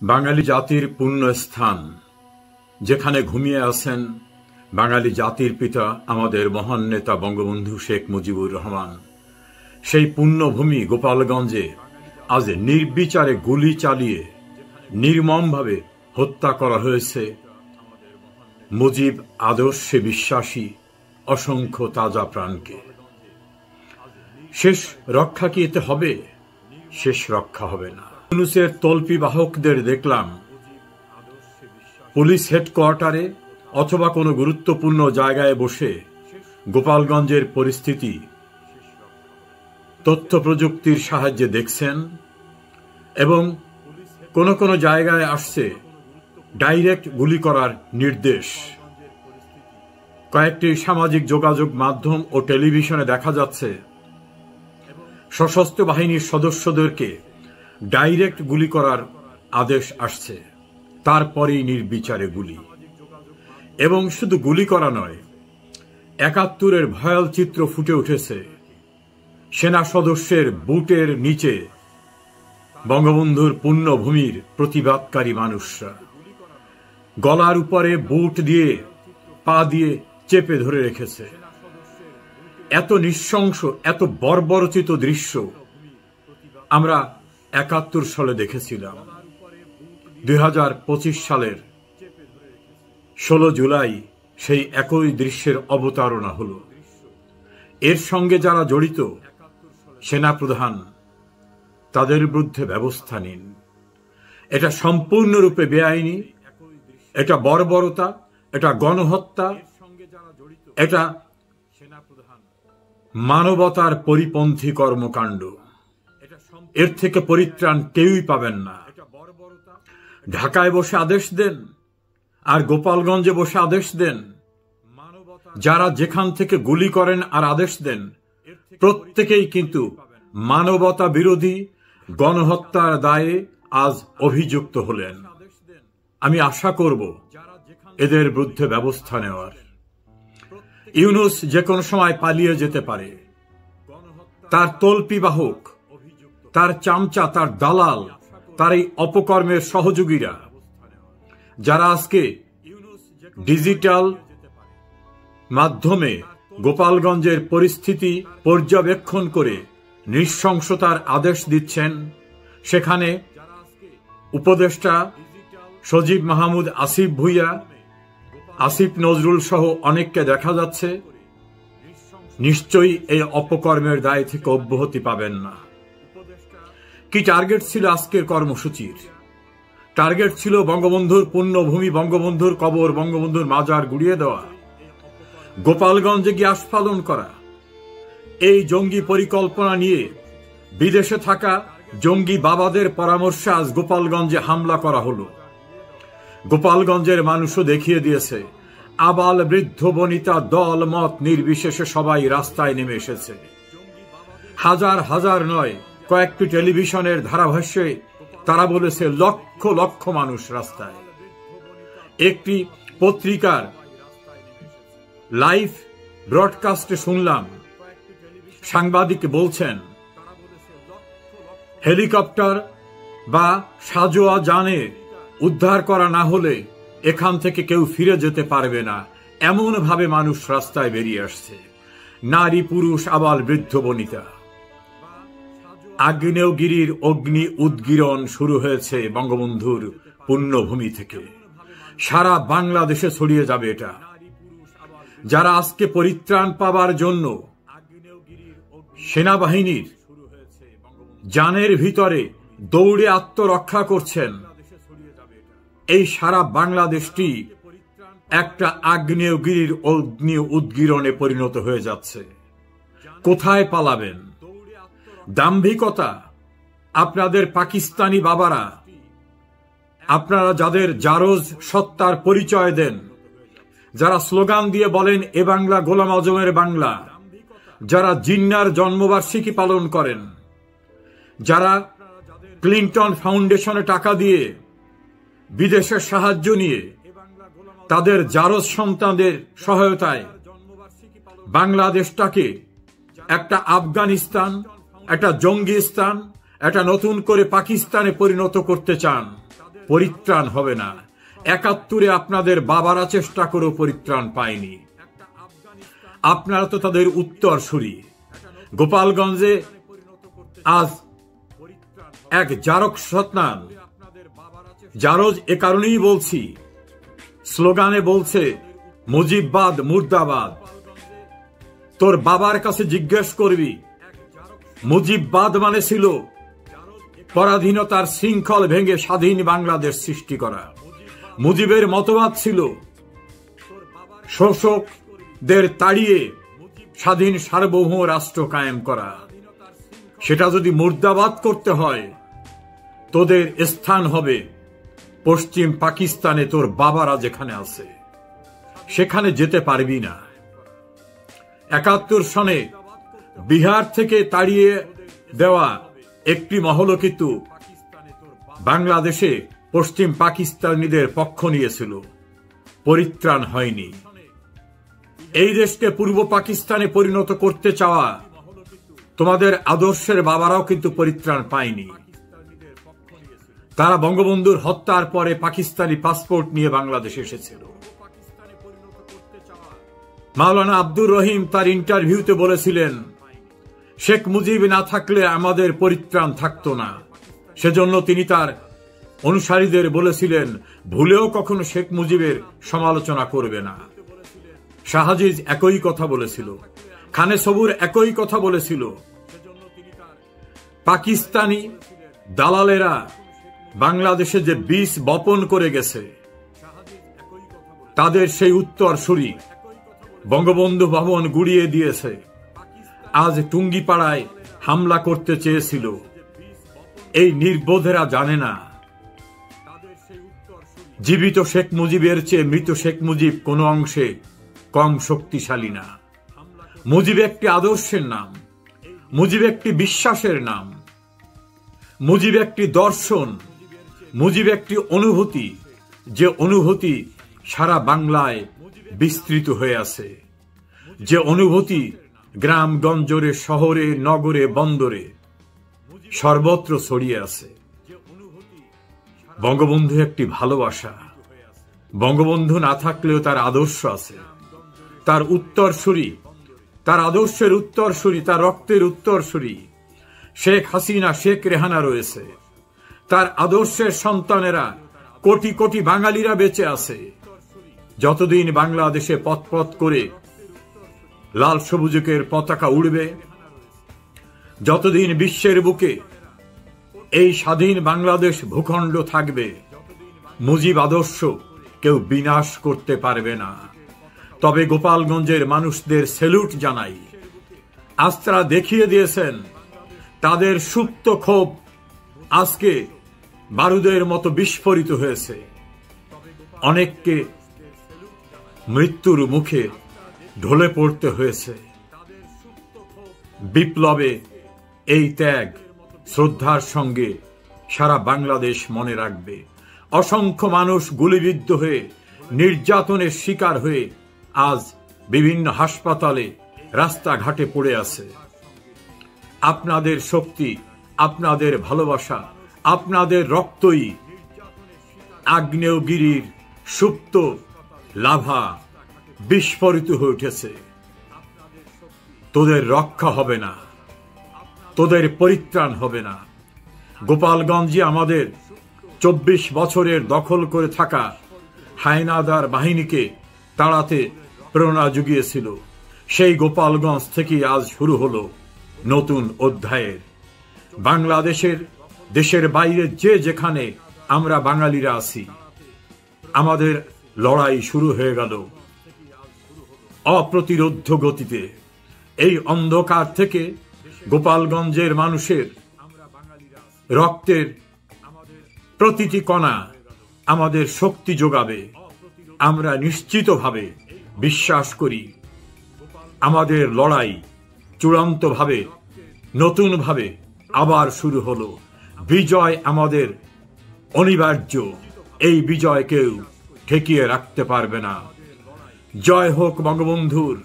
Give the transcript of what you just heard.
বাঙালি জাতির পুণ্যস্থান, যেখানে ঘুমিয়ে আছেন বাঙালি জাতির পিতা আমাদের মহান নেতা বঙ্গবন্ধু শেখ মুজিবুর রহমান, সেই পুণ্যভূমি গোপালগঞ্জে আজ নির্বিচারে গুলি চালিয়ে নির্মমভাবে হত্যা করা হয়েছে মুজিব আদর্শে বিশ্বাসী অসংখ্য তাজা প্রাণকে। শেষ রক্ষা কি এতে হবে? শেষ রক্ষা হবে না। ইউনূসের তল্পি বাহকদের দেখলাম পুলিশ হেডকোয়ার্টারে অথবা কোনো গুরুত্বপূর্ণ জায়গায় বসে গোপালগঞ্জের পরিস্থিতি তথ্য প্রযুক্তির সাহায্যে দেখছেন, এবং কোন কোন জায়গায় আসছে ডাইরেক্ট গুলি করার নির্দেশ। কয়েকটি সামাজিক যোগাযোগ মাধ্যম ও টেলিভিশনে দেখা যাচ্ছে সশস্ত্র বাহিনীর সদস্যদেরকে ডাইরেক্ট গুলি করার আদেশ আসছে, তারপরেই নির্বিচারে গুলি। এবং শুধু গুলি করা নয়, ৭১-এর ভয়াল চিত্র ফুটে উঠেছে। সেনা সদস্যের বুটের নিচে বঙ্গবন্ধুর পুণ্যভূমির প্রতিবাদকারী মানুষরা গলার উপরে বুট দিয়ে পা দিয়ে চেপে ধরে রেখেছে। এত নৃশংস, এত বর্বরচিত দৃশ্য আমরা ৭১ সালে দেখেছিলাম। ২০২৫ সালের ১৬ জুলাই সেই একই দৃশ্যের অবতারণা হল। এর সঙ্গে যারা জড়িত সেনাপ্রধান, তাদের বিরুদ্ধে ব্যবস্থা নিন। এটা সম্পূর্ণরূপে বেআইনি, এটা বর্বরতা, এটা গণহত্যা, এটা মানবতার পরিপন্থী কর্মকাণ্ড। এর থেকে পরিত্রাণ কেউই পাবেন না। ঢাকায় বসে আদেশ দেন আর গোপালগঞ্জে বসে আদেশ দেন, যারা যেখান থেকে গুলি করেন আর আদেশ দেন, প্রত্যেকেই কিন্তু মানবতা বিরোধী গণহত্যার দায়ে আজ অভিযুক্ত হলেন। আমি আশা করব এদের বিরুদ্ধে ব্যবস্থা নেওয়ার। ইউনূস যে কোনো সময় পালিয়ে যেতে পারে। তার তল্পি বাহক, তার চামচা, তার দালাল, তার এই অপকর্মের সহযোগীরা, যারা আজকে ডিজিটাল মাধ্যমে গোপালগঞ্জের পরিস্থিতি পর্যবেক্ষণ করে নৃশংসতার আদেশ দিচ্ছেন, সেখানে উপদেষ্টা সজীব মাহমুদ আসিফ ভুইয়া, আসিফ নজরুল সহ অনেককে দেখা যাচ্ছে, নিশ্চয়ই এই অপকর্মের দায় থেকে অব্যাহতি পাবেন না। কি টার্গেট ছিল আজকের কর্মসূচির? টার্গেট ছিল বঙ্গবন্ধুর পুণ্যভূমি, বঙ্গবন্ধুর কবর, বঙ্গবন্ধুর মাজার গুড়িয়ে দেওয়া, গোপালগঞ্জে গিয়ে আস্ফালন করা। এই জঙ্গি পরিকল্পনা নিয়ে বিদেশে থাকা জঙ্গি বাবাদের পরামর্শে আজ গোপালগঞ্জে হামলা করা হলো। গোপালগঞ্জের মানুষও দেখিয়ে দিয়েছে, আবাল বৃদ্ধ বনিতা দল মত নির্বিশেষে সবাই রাস্তায় নেমে এসেছে। হাজার হাজার নয়, কয়েকটি টেলিভিশনের ধারাভাষ্যে তারা বলেছে লক্ষ লক্ষ মানুষ রাস্তায়। একটি পত্রিকার লাইভ ব্রডকাস্টে শুনলাম সাংবাদিক বলছেন, হেলিকপ্টার বা সাজোয়া যানে উদ্ধার করা না হলে এখান থেকে কেউ ফিরে যেতে পারবে না, এমন ভাবে মানুষ রাস্তায় বেরিয়ে আসছে। নারী পুরুষ আবাল বৃদ্ধ বনিতা। আগ্নেয়গিরির অগ্নি উদ্গীরণ শুরু হয়েছে বঙ্গবন্ধুর পুণ্যভূমি থেকে, সারা বাংলাদেশে ছড়িয়ে যাবে এটা। যারা আজকে পরিত্রাণ পাবার জন্য সেনাবাহিনীর জানের ভিতরে দৌড়ে আত্মরক্ষা করছেন, এই সারা বাংলাদেশটি একটা আগ্নেয়গিরির অগ্নি উদ্গীরণে পরিণত হয়ে যাচ্ছে। কোথায় পালাবেন? দাম্ভিকতা, আপনাদের পাকিস্তানি বাবারা, আপনারা যাদের জারজ সত্তার পরিচয় দেন, যারা স্লোগান দিয়ে বলেন এ বাংলা গোলাম আজমের বাংলা, যারা জিন্নার জন্মবার্ষিকী পালন করেন, যারা ক্লিন্টন ফাউন্ডেশনে টাকা দিয়ে বিদেশের সাহায্য নিয়ে তাদের জারজ সন্তানদের সহায়তায় বাংলাদেশটাকে একটা আফগানিস্তান, একটা জঙ্গিস্তান, একটা নতুন করে পাকিস্তানে পরিণত করতে চান, পরিত্রাণ হবে না। ৭১-এ আপনাদের বাবারা চেষ্টা করেও পরিত্রাণ পায়নি। আপনারা তো তাদের উত্তরসূরি। গোপালগঞ্জে আজ এক জারক সন্তান, জারজ এ কারণেই বলছি, স্লোগানে বলছে মুজিববাদ মুর্দাবাদ। তোর বাবার কাছে জিজ্ঞেস করবি, মুজিববাদ মানে ছিল পরাধীনতার শৃঙ্খল ভেঙে স্বাধীন বাংলাদেশ সৃষ্টি করা। মুজিবের মতবাদ ছিল শোষকদের তাড়িয়ে স্বাধীন সার্বভৌম রাষ্ট্র কায়েম করা। সেটা যদি মুর্দাবাদ করতে হয়, তোদের স্থান হবে পশ্চিম পাকিস্তানে। তোর বাবারা যেখানে আছে সেখানে যেতে পারবি না। ৭১ সনে বিহার থেকে তাড়িয়ে দেওয়া একটি মহল কিন্তু বাংলাদেশে পশ্চিম পাকিস্তানিদের পক্ষ নিয়েছিল, পরিত্রাণ হয়নি। এই দেশকে পূর্ব পাকিস্তানে পরিণত করতে চাওয়া তোমাদের আদর্শের বাবারাও কিন্তু পরিত্রাণ পায়নি। তারা বঙ্গবন্ধুর হত্যার পরে পাকিস্তানি পাসপোর্ট নিয়ে বাংলাদেশে এসেছিল। মাওলানা আব্দুর রহিম তার ইন্টারভিউতে বলেছিলেন, শেখ মুজিব না থাকলে আমাদের পরিত্রাণ থাকতো না। সেজন্য তিনি তার অনুসারীদের বলেছিলেন, ভুলেও কখনো শেখ মুজিবের সমালোচনা করবে না। শাহজিজ একই কথা বলেছিল, খানে সবুর একই কথা বলেছিল। পাকিস্তানি দালালেরা বাংলাদেশে যে বীজ বপন করে গেছে, তাদের সেই উত্তরসূরি বঙ্গবন্ধু ভবন গুড়িয়ে দিয়েছে। আজ টুঙ্গিপাড়ায় হামলা করতে চেয়েছিল, এই নির্বোধেরা জানে না জীবিত শেখ মুজিবের চেয়ে মৃত শেখ মুজিব কোনো অংশে কম শক্তিশালী না। মুজিব একটি আদর্শের নাম, মুজিব একটি বিশ্বাসের নাম, মুজিব একটি দর্শন, মুজিব একটি অনুভূতি, যে অনুভূতি সারা বাংলায় বিস্তৃত হয়ে আছে, যে অনুভূতি গ্রামগঞ্জে শহরে নগরে বন্দরে সর্বত্র ছড়িয়ে আছে। বঙ্গবন্ধু একটি ভালোবাসা। বঙ্গবন্ধু না থাকলেও তার আদর্শ আছে, তার উত্তরসূরি, তার আদর্শের উত্তরসূরি, তার রক্তের উত্তরসূরি শেখ হাসিনা, শেখ রেহানা রয়েছে। তার আদর্শের সন্তানেরা কোটি কোটি বাঙালিরা বেঁচে আছে। যতদিন বাংলাদেশে পথ করে লাল সবুজের পতাকা উড়বে, যতদিন বিশ্বের বুকে এই স্বাধীন বাংলাদেশ ভূখণ্ড থাকবে, মুজিব আদর্শ কেউ বিনাশ করতে পারবে না। তবে গোপালগঞ্জের মানুষদের স্যালুট জানাই। আজ তারা দেখিয়ে দিয়েছেন তাদের সুপ্ত ক্ষোভ আজকে বারুদের মতো বিস্ফোরিত হয়েছে। অনেককে মৃত্যুর মুখে ঢলে পড়তে হয়েছে। বিপ্লবে এই ত্যাগ শ্রদ্ধার সঙ্গে সারা বাংলাদেশ মনে রাখবে। অসংখ্য মানুষ গুলিবিদ্ধ হয়ে, নির্যাতনের শিকার হয়ে আজ বিভিন্ন হাসপাতালে রাস্তাঘাটে পড়ে আছে। আপনাদের শক্তি, আপনাদের ভালোবাসা, আপনাদের রক্তই আগ্নেয়গিরির সুপ্ত লাভা বিস্ফোরিত হয়ে উঠেছে। তোদের রক্ষা হবে না, তোদের পরিত্রাণ হবে না। গোপালগঞ্জে আমাদের 24 বছরের দখল করে থাকা হায়নাদার বাহিনীকে তাড়াতে প্রেরণা জুগিয়েছিল। সেই গোপালগঞ্জ থেকে আজ শুরু হলো নতুন অধ্যায়ের। বাংলাদেশের দেশের বাইরে যে যেখানে আমরা বাঙালিরা আছি, আমাদের লড়াই শুরু হয়ে গেল অপ্রতিরোধ্য গতিতে। এই অন্ধকার থেকে গোপালগঞ্জের মানুষের রক্তের প্রতিটি কণা আমাদের শক্তি যোগাবে। আমরা নিশ্চিতভাবে বিশ্বাস করি আমাদের লড়াই চূড়ান্তভাবে নতুনভাবে আবার শুরু হলো। বিজয় আমাদের অনিবার্য, এই বিজয় কেউ ঠেকিয়ে রাখতে পারবে না। জয় হোক বঙ্গবন্ধুর।